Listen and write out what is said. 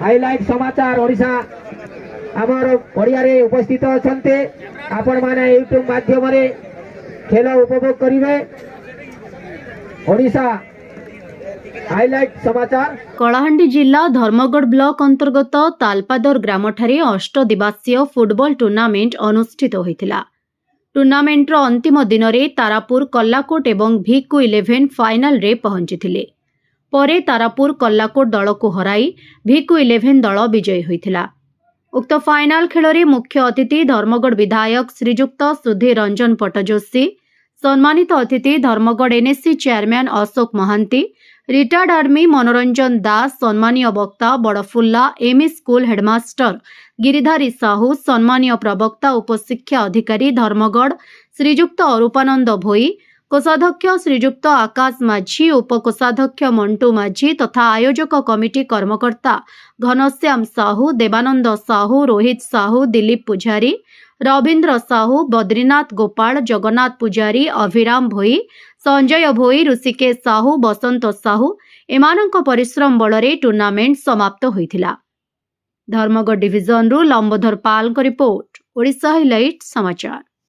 Highlight समाचार ओडिशा आमर ओडिया रे उपस्थित अछंते आपण माने यूट्यूब माध्यम रे खेल उपभोग करिवे। ओडिशा हाइलाइट समाचार। कलाहांडी जिला धर्मगढ़ ब्लॉक अंतर्गत तालपादर ग्रामठारे 8 दिवसीय फुटबॉल टूर्नामेंट अनुष्ठित होइथिला। टूर्नामेंटर अंतिम दिन रे तारापुर कल्लाकोट एवं भिक्कु 11 फाइनल रे पहुंचीथिले। परे तारापुर कल्लाकोट दल को हराई भिक्कु 11 दल विजयी होइथिला। उक्त फाइनल खेल रे मुख्य अतिथि धर्मगढ़ विधायक श्रीजुक्त सुधीर रंजन पट्टजोशी, सम्मानित अतिथि Dharamgarh NSC chairman Ashok Mohanty, retired army Manoranjan Das, सम्मानीय वक्ता Badphulla ME school headmaster Giridhari Sahu, सम्मानीय प्रवक्ता उपशिक्षा अधिकारी धर्मगढ़ श्रीजुक्त अरूपानंद भोई, कोषाध्यक्ष श्रीजुक्त आकाश माझी, उपकोषाध्यक्ष मंटू माझी तथा आयोजक कमिटी कर्मकर्ता घनश्याम साहू, देवानंद साहू, रोहित साहू, दिलीप पुजारी, रवींद्र साहू, बद्रीनाथ गोपाल, जगन्नाथ पुजारी, अभिराम भोई, संजय भोई, ऋषिकेश साहू, बसंत साहू एमानंक परिश्रम बलरे टूर्नामेंट समाप्त होइथिला। धर्मगढ़ डिविजन रु लंबोधर पाल को रिपोर्ट, ओडिशा हाइलाइट समाचार।